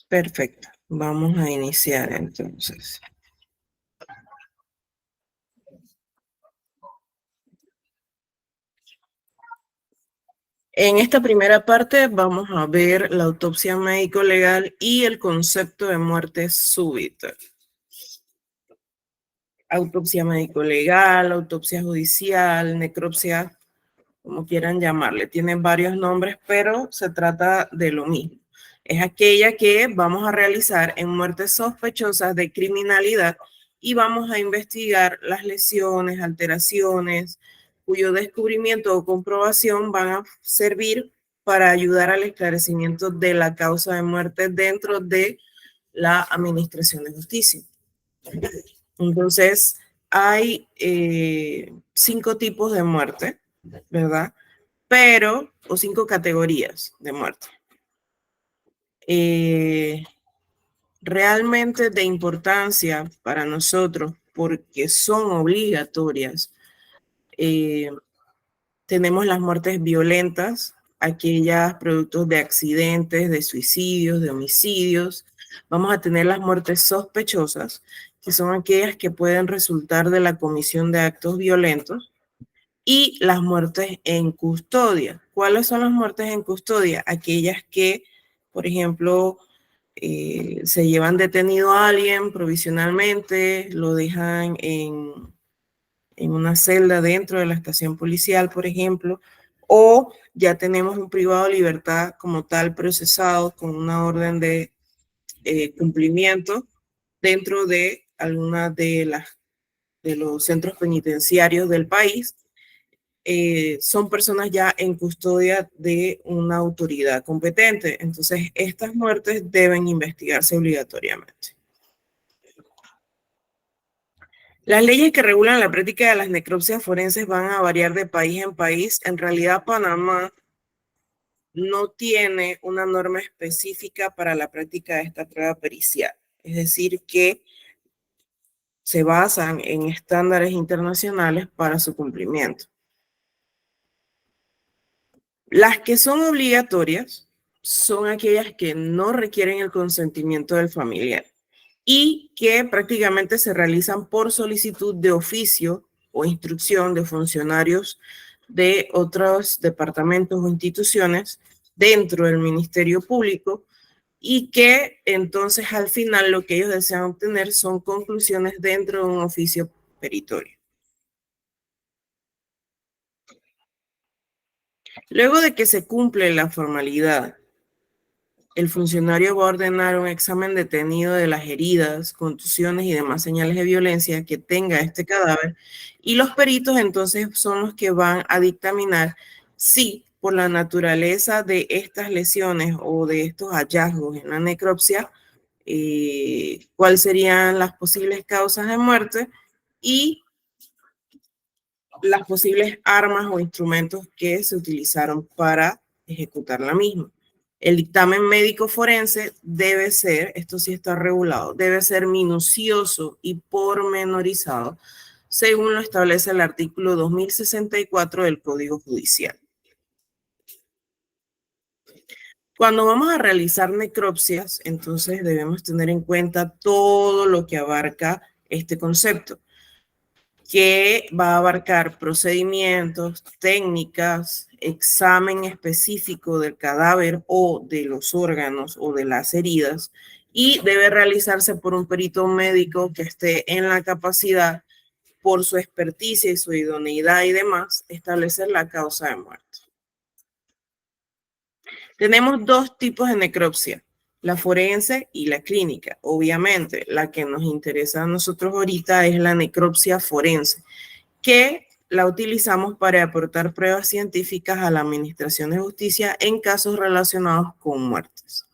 Perfecto. Vamos a iniciar entonces. En esta primera parte vamos a ver la autopsia médico-legal y el concepto de muerte súbita. Autopsia médico-legal, autopsia judicial, necropsia, como quieran llamarle. Tienen varios nombres, pero se trata de lo mismo. Es aquella que vamos a realizar en muertes sospechosas de criminalidad y vamos a investigar las lesiones, alteraciones, cuyo descubrimiento o comprobación van a servir para ayudar al esclarecimiento de la causa de muerte dentro de la Administración de Justicia. Entonces, hay 5 tipos de muerte, ¿verdad? O 5 categorías de muerte. Realmente de importancia para nosotros porque son obligatorias. Tenemos las muertes violentas, aquellas productos de accidentes, de suicidios, de homicidios. Vamos a tener las muertes sospechosas, que son aquellas que pueden resultar de la comisión de actos violentos, y las muertes en custodia. ¿Cuáles son las muertes en custodia? Aquellas que, por ejemplo, se llevan detenido a alguien provisionalmente, lo dejan en una celda dentro de la estación policial, por ejemplo, o ya tenemos un privado de libertad como tal procesado con una orden de cumplimiento dentro de alguna de los centros penitenciarios del país. Son personas ya en custodia de una autoridad competente. Entonces, estas muertes deben investigarse obligatoriamente. Las leyes que regulan la práctica de las necropsias forenses van a variar de país en país. En realidad, Panamá no tiene una norma específica para la práctica de esta prueba pericial. Es decir, que se basan en estándares internacionales para su cumplimiento. Las que son obligatorias son aquellas que no requieren el consentimiento del familiar y que prácticamente se realizan por solicitud de oficio o instrucción de funcionarios de otros departamentos o instituciones dentro del Ministerio Público, y que entonces al final lo que ellos desean obtener son conclusiones dentro de un oficio peritorio. Luego de que se cumple la formalidad, el funcionario va a ordenar un examen detenido de las heridas, contusiones y demás señales de violencia que tenga este cadáver, y los peritos entonces son los que van a dictaminar si por la naturaleza de estas lesiones o de estos hallazgos en la necropsia, cuáles serían las posibles causas de muerte y las posibles armas o instrumentos que se utilizaron para ejecutar la misma. El dictamen médico forense debe ser, esto sí está regulado, debe ser minucioso y pormenorizado, según lo establece el artículo 2064 del Código Judicial. Cuando vamos a realizar necropsias, entonces debemos tener en cuenta todo lo que abarca este concepto, que va a abarcar procedimientos, técnicas, examen específico del cadáver o de los órganos o de las heridas, y debe realizarse por un perito médico que esté en la capacidad, por su experticia y su idoneidad y demás, establecer la causa de muerte. Tenemos 2 tipos de necropsia, la forense y la clínica. Obviamente, la que nos interesa a nosotros ahorita es la necropsia forense, que la utilizamos para aportar pruebas científicas a la Administración de Justicia en casos relacionados con muertes.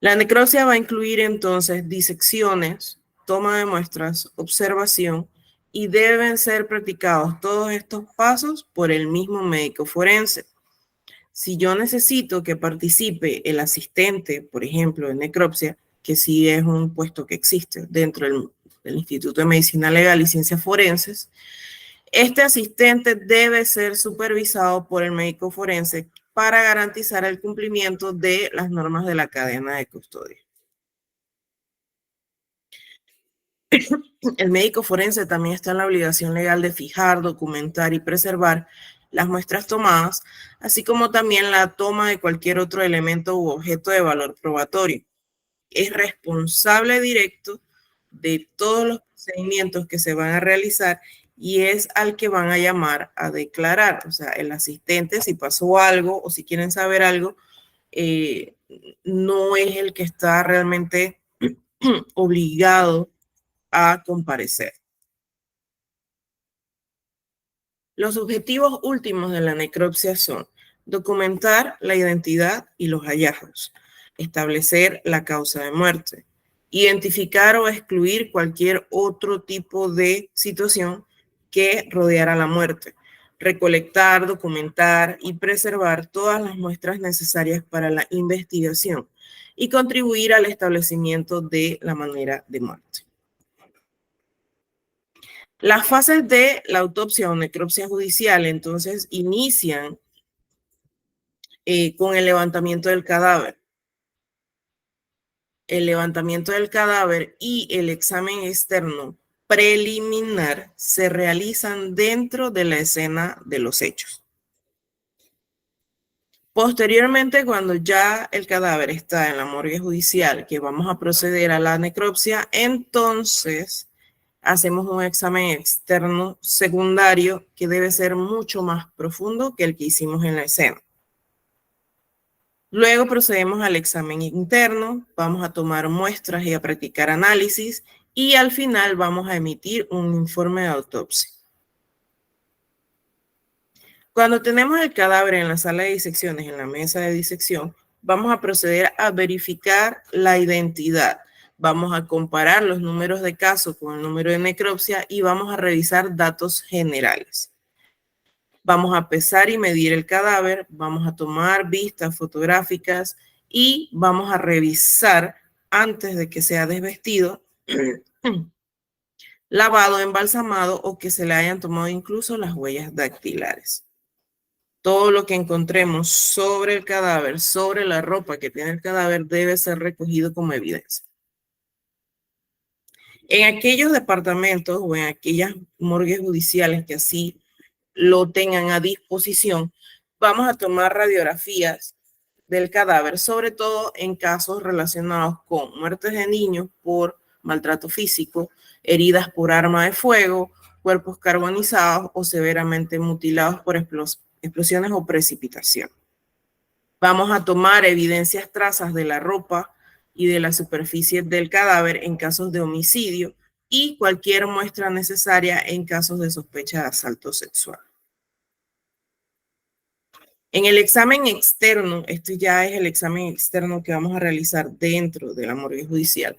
La necropsia va a incluir entonces disecciones, toma de muestras, observación, y deben ser practicados todos estos pasos por el mismo médico forense. Si yo necesito que participe el asistente, por ejemplo, de necropsia, que sí es un puesto que existe dentro del Instituto de Medicina Legal y Ciencias Forenses, este asistente debe ser supervisado por el médico forense para garantizar el cumplimiento de las normas de la cadena de custodia. El médico forense también está en la obligación legal de fijar, documentar y preservar las muestras tomadas, así como también la toma de cualquier otro elemento u objeto de valor probatorio. Es responsable directo de todos los procedimientos que se van a realizar y es al que van a llamar a declarar. O sea, el asistente, si pasó algo o si quieren saber algo, no es el que está realmente obligado a comparecer. Los objetivos últimos de la necropsia son documentar la identidad y los hallazgos, establecer la causa de muerte, identificar o excluir cualquier otro tipo de situación que rodeara la muerte, recolectar, documentar y preservar todas las muestras necesarias para la investigación y contribuir al establecimiento de la manera de muerte. Las fases de la autopsia o necropsia judicial entonces inician con el levantamiento del cadáver. El levantamiento del cadáver y el examen externo preliminar se realizan dentro de la escena de los hechos. Posteriormente, cuando ya el cadáver está en la morgue judicial, que vamos a proceder a la necropsia, entonces hacemos un examen externo secundario que debe ser mucho más profundo que el que hicimos en la escena. Luego procedemos al examen interno, vamos a tomar muestras y a practicar análisis y al final vamos a emitir un informe de autopsia. Cuando tenemos el cadáver en la sala de disecciones, en la mesa de disección, vamos a proceder a verificar la identidad. Vamos a comparar los números de caso con el número de necropsia y vamos a revisar datos generales. Vamos a pesar y medir el cadáver, vamos a tomar vistas fotográficas y vamos a revisar antes de que sea desvestido, lavado, embalsamado o que se le hayan tomado incluso las huellas dactilares. Todo lo que encontremos sobre el cadáver, sobre la ropa que tiene el cadáver, debe ser recogido como evidencia. En aquellos departamentos o en aquellas morgues judiciales que así lo tengan a disposición, vamos a tomar radiografías del cadáver, sobre todo en casos relacionados con muertes de niños por maltrato físico, heridas por arma de fuego, cuerpos carbonizados o severamente mutilados por explosiones o precipitación. Vamos a tomar evidencias trazas de la ropa y de la superficie del cadáver en casos de homicidio y cualquier muestra necesaria en casos de sospecha de asalto sexual. En el examen externo, este ya es el examen externo que vamos a realizar dentro de la morgue judicial,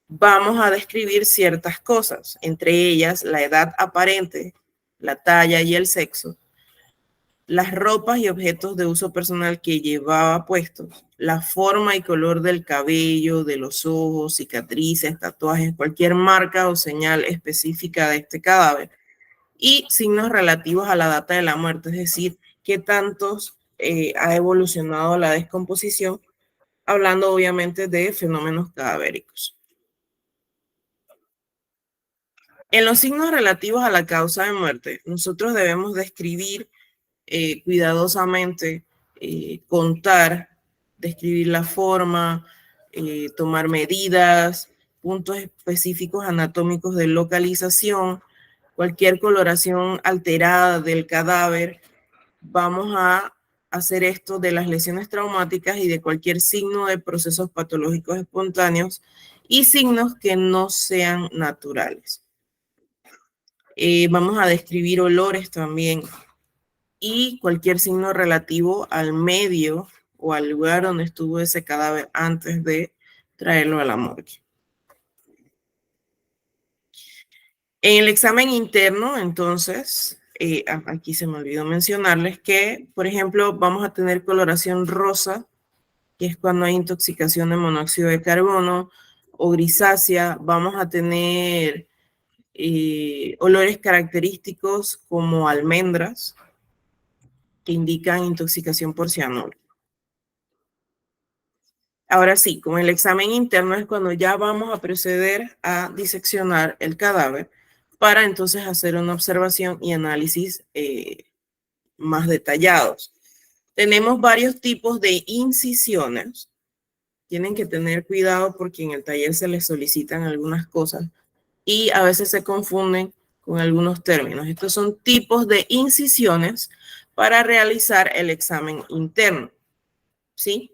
vamos a describir ciertas cosas, entre ellas la edad aparente, la talla y el sexo, las ropas y objetos de uso personal que llevaba puestos, la forma y color del cabello, de los ojos, cicatrices, tatuajes, cualquier marca o señal específica de este cadáver y signos relativos a la data de la muerte, es decir, qué tantos ha evolucionado la descomposición, hablando obviamente de fenómenos cadavéricos. En los signos relativos a la causa de muerte, nosotros debemos describir cuidadosamente, contar, describir la forma, tomar medidas, puntos específicos anatómicos de localización, cualquier coloración alterada del cadáver. Vamos a hacer esto de las lesiones traumáticas y de cualquier signo de procesos patológicos espontáneos y signos que no sean naturales. Vamos a describir olores también y cualquier signo relativo al medio o al lugar donde estuvo ese cadáver antes de traerlo a la morgue. En el examen interno, entonces, aquí se me olvidó mencionarles que, por ejemplo, vamos a tener coloración rosa, que es cuando hay intoxicación de monóxido de carbono, o grisácea. Vamos a tener olores característicos como almendras, que indican intoxicación por cianuro. Ahora sí, con el examen interno es cuando ya vamos a proceder a diseccionar el cadáver para entonces hacer una observación y análisis más detallados. Tenemos varios tipos de incisiones. Tienen que tener cuidado porque en el taller se les solicitan algunas cosas y a veces se confunden con algunos términos. Estos son tipos de incisiones para realizar el examen interno, ¿sí?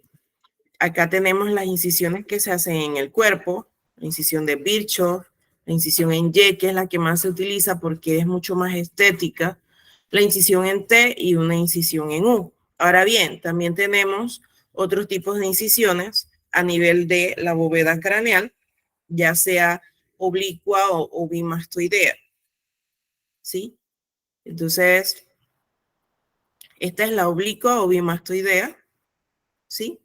Acá tenemos las incisiones que se hacen en el cuerpo, la incisión de Virchow, la incisión en Y, que es la que más se utiliza porque es mucho más estética, la incisión en T y una incisión en U. Ahora bien, también tenemos otros tipos de incisiones a nivel de la bóveda craneal, ya sea oblicua o bimastoidea, ¿sí? Entonces, esta es la oblicua o bimastoidea, ¿sí?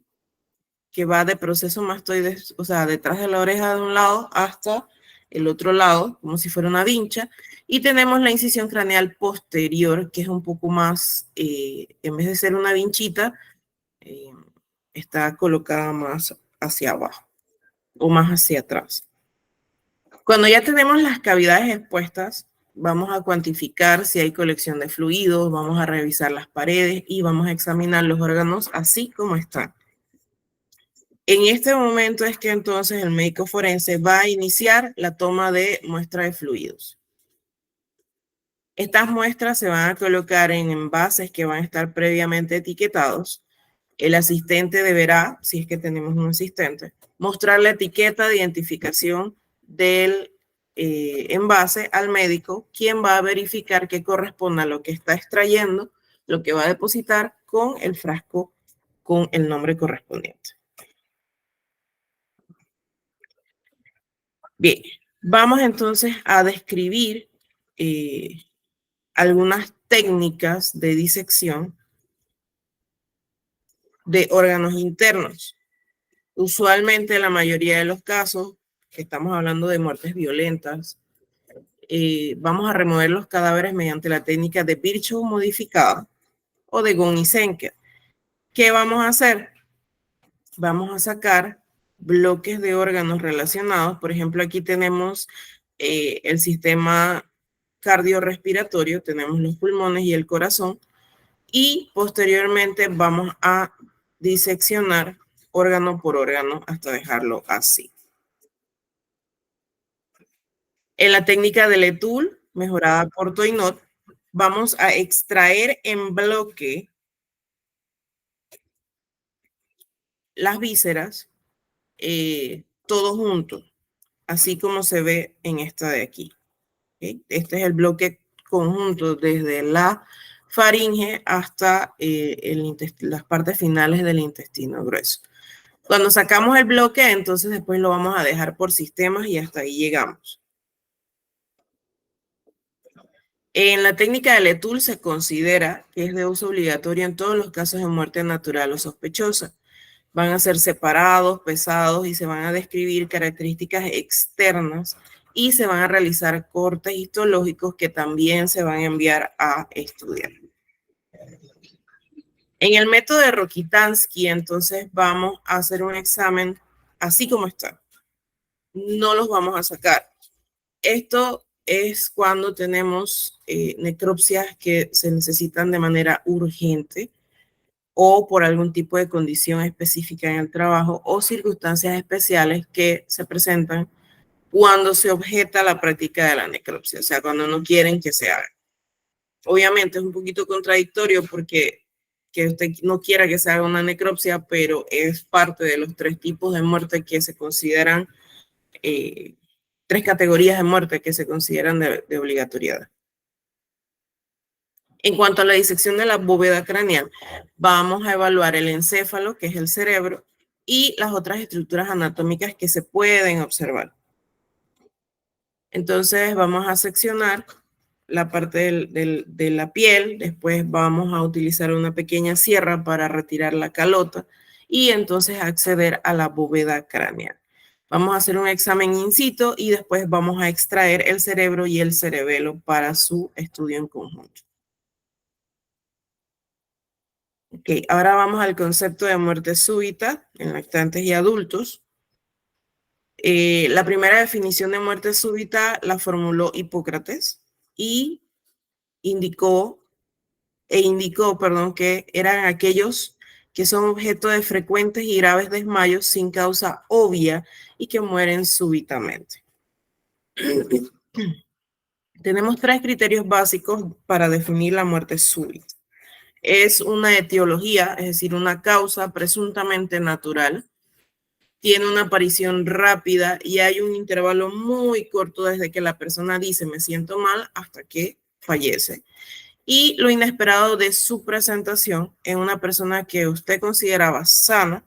Que va de proceso mastoides, o sea, detrás de la oreja de un lado hasta el otro lado, como si fuera una vincha. Y tenemos la incisión craneal posterior, que es un poco más, en vez de ser una vinchita, eh, está colocada más hacia abajo o más hacia atrás. Cuando ya tenemos las cavidades expuestas, vamos a cuantificar si hay colección de fluidos, vamos a revisar las paredes y vamos a examinar los órganos así como están. En este momento es que entonces el médico forense va a iniciar la toma de muestra de fluidos. Estas muestras se van a colocar en envases que van a estar previamente etiquetados. El asistente deberá, si es que tenemos un asistente, mostrar la etiqueta de identificación del envase al médico, quien va a verificar que corresponda a lo que está extrayendo, lo que va a depositar con el frasco con el nombre correspondiente. Bien, vamos entonces a describir algunas técnicas de disección de órganos internos. Usualmente, la mayoría de los casos, que estamos hablando de muertes violentas, vamos a remover los cadáveres mediante la técnica de Virchow modificada o de Goni-Senker. ¿Qué vamos a hacer? Vamos a sacar bloques de órganos relacionados. Por ejemplo, aquí tenemos el sistema cardiorrespiratorio, tenemos los pulmones y el corazón, y posteriormente vamos a diseccionar órgano por órgano hasta dejarlo así. En la técnica de Letoul, mejorada por Toinot, vamos a extraer en bloque las vísceras, todos juntos, así como se ve en esta de aquí. ¿Okay? Este es el bloque conjunto desde la faringe hasta las partes finales del intestino grueso. Cuando sacamos el bloque, entonces después lo vamos a dejar por sistemas y hasta ahí llegamos. En la técnica de Letoul se considera que es de uso obligatorio en todos los casos de muerte natural o sospechosa. Van a ser separados, pesados y se van a describir características externas y se van a realizar cortes histológicos que también se van a enviar a estudiar. En el método de Rokitansky, entonces vamos a hacer un examen así como está. No los vamos a sacar. Esto es cuando tenemos necropsias que se necesitan de manera urgente o por algún tipo de condición específica en el trabajo o circunstancias especiales que se presentan cuando se objeta la práctica de la necropsia, o sea, cuando no quieren que se haga. Obviamente es un poquito contradictorio porque que usted no quiera que se haga una necropsia, pero es parte de los 3 tipos de muerte que se consideran, 3 categorías de muerte que se consideran de obligatoriedad. En cuanto a la disección de la bóveda craneal, vamos a evaluar el encéfalo, que es el cerebro, y las otras estructuras anatómicas que se pueden observar. Entonces vamos a seccionar la parte de la piel, después vamos a utilizar una pequeña sierra para retirar la calota y entonces acceder a la bóveda craneal. Vamos a hacer un examen in situ y después vamos a extraer el cerebro y el cerebelo para su estudio en conjunto. Ok, ahora vamos al concepto de muerte súbita en lactantes y adultos. La primera definición de muerte súbita la formuló Hipócrates y indicó, perdón, que eran aquellos que son objeto de frecuentes y graves desmayos sin causa obvia y que mueren súbitamente. Tenemos 3 criterios básicos para definir la muerte súbita. Es una etiología, es decir, una causa presuntamente natural. Tiene una aparición rápida y hay un intervalo muy corto desde que la persona dice me siento mal hasta que fallece. Y lo inesperado de su presentación en una persona que usted consideraba sana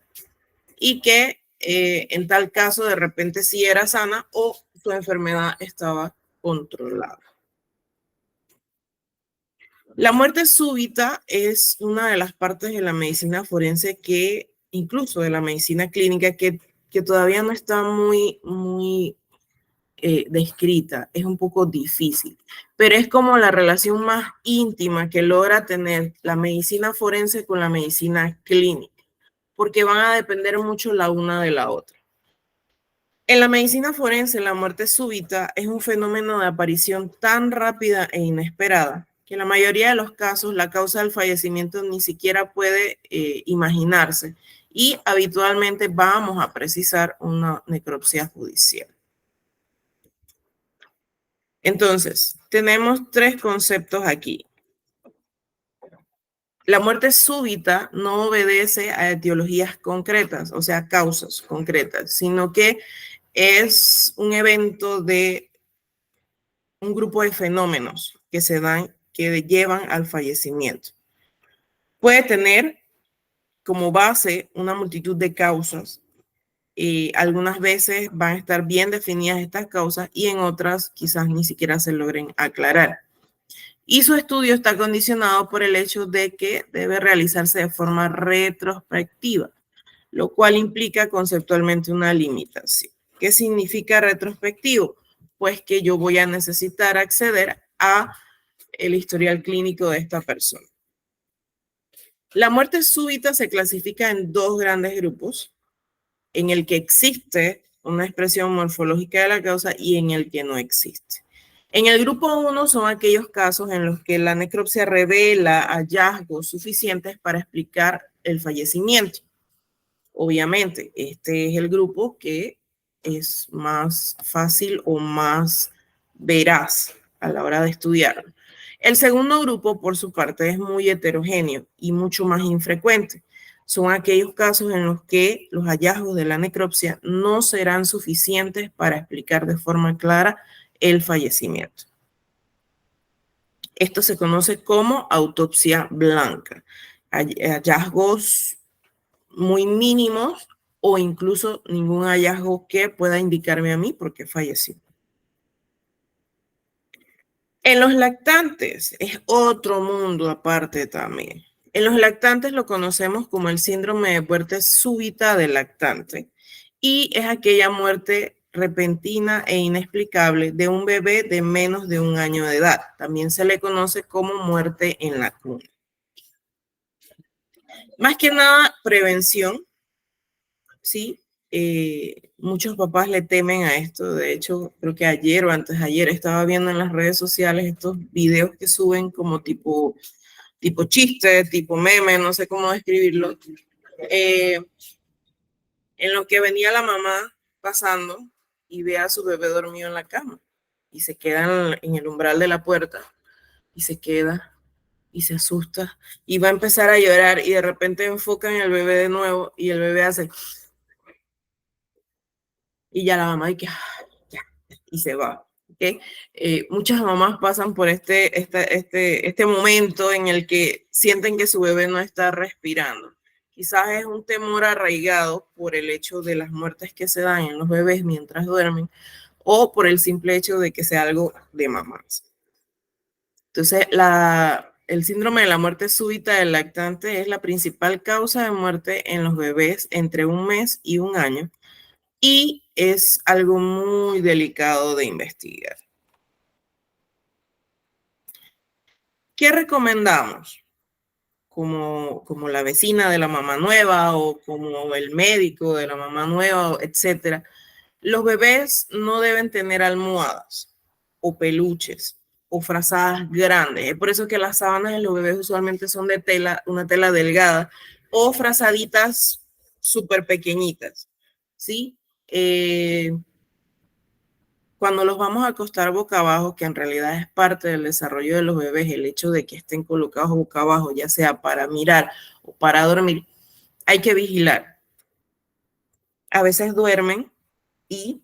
y que en tal caso de repente sí era sana o su enfermedad estaba controlada. La muerte súbita es una de las partes de la medicina forense que, incluso de la medicina clínica, que todavía no está muy descrita, es un poco difícil, pero es como la relación más íntima que logra tener la medicina forense con la medicina clínica, porque van a depender mucho la una de la otra. En la medicina forense, la muerte súbita es un fenómeno de aparición tan rápida e inesperada que en la mayoría de los casos la causa del fallecimiento ni siquiera puede imaginarse y habitualmente vamos a precisar una necropsia judicial. Entonces, tenemos 3 conceptos aquí. La muerte súbita no obedece a etiologías concretas, o sea, causas concretas, sino que es un evento de un grupo de fenómenos que se dan, que llevan al fallecimiento. Puede tener como base una multitud de causas. Algunas veces van a estar bien definidas estas causas y en otras quizás ni siquiera se logren aclarar. Y su estudio está condicionado por el hecho de que debe realizarse de forma retrospectiva, lo cual implica conceptualmente una limitación. ¿Qué significa retrospectivo? Pues que yo voy a necesitar acceder a el historial clínico de esta persona. La muerte súbita se clasifica en 2 grandes grupos, en el que existe una expresión morfológica de la causa y en el que no existe. En el grupo 1 son aquellos casos en los que la necropsia revela hallazgos suficientes para explicar el fallecimiento. Obviamente, este es el grupo que es más fácil o más veraz a la hora de estudiarlo. El segundo grupo, por su parte, es muy heterogéneo y mucho más infrecuente. Son aquellos casos en los que los hallazgos de la necropsia no serán suficientes para explicar de forma clara el fallecimiento. Esto se conoce como autopsia blanca. Hallazgos muy mínimos o incluso ningún hallazgo que pueda indicarme a mí por qué falleció. En los lactantes es otro mundo aparte también. En los lactantes lo conocemos como el síndrome de muerte súbita del lactante y es aquella muerte repentina e inexplicable de un bebé de menos de 1 año de edad. También se le conoce como muerte en la cuna. Más que nada, prevención, ¿sí? Muchos papás le temen a esto. De hecho, creo que ayer o antes de ayer estaba viendo en las redes sociales estos videos que suben como tipo chiste, tipo meme, no sé cómo describirlo, en lo que venía la mamá pasando y ve a su bebé dormido en la cama y se queda en el umbral de la puerta y se queda y se asusta y va a empezar a llorar y de repente enfocan el bebé de nuevo y el bebé hace y ya la mamá y que ya, y se va. ¿Okay? Muchas mamás pasan por este momento en el que sienten que su bebé no está respirando. Quizás es un temor arraigado por el hecho de las muertes que se dan en los bebés mientras duermen o por el simple hecho de que sea algo de mamás. Entonces, el síndrome de la muerte súbita del lactante es la principal causa de muerte en los bebés entre 1 mes y 1 año y es algo muy delicado de investigar. ¿Qué recomendamos? como la vecina de la mamá nueva o como el médico de la mamá nueva, etcétera. Los bebés no deben tener almohadas o peluches o frazadas grandes. Es por eso que las sábanas de los bebés usualmente son de tela, una tela delgada o frazaditas súper pequeñitas, ¿sí? Cuando los vamos a acostar boca abajo, que en realidad es parte del desarrollo de los bebés, el hecho de que estén colocados boca abajo, ya sea para mirar o para dormir, hay que vigilar. A veces duermen y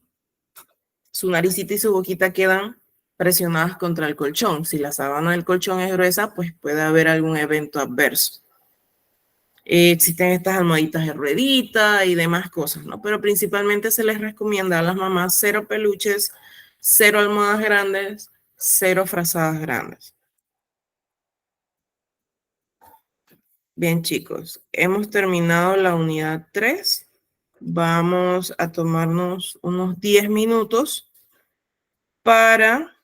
su naricita y su boquita quedan presionadas contra el colchón. Si la sábana del colchón es gruesa, pues puede haber algún evento adverso. Existen estas almohaditas de ruedita y demás cosas, ¿no? Pero principalmente se les recomienda a las mamás cero peluches, cero almohadas grandes, cero frazadas grandes. Bien, chicos, hemos terminado la unidad 3. Vamos a tomarnos unos 10 minutos para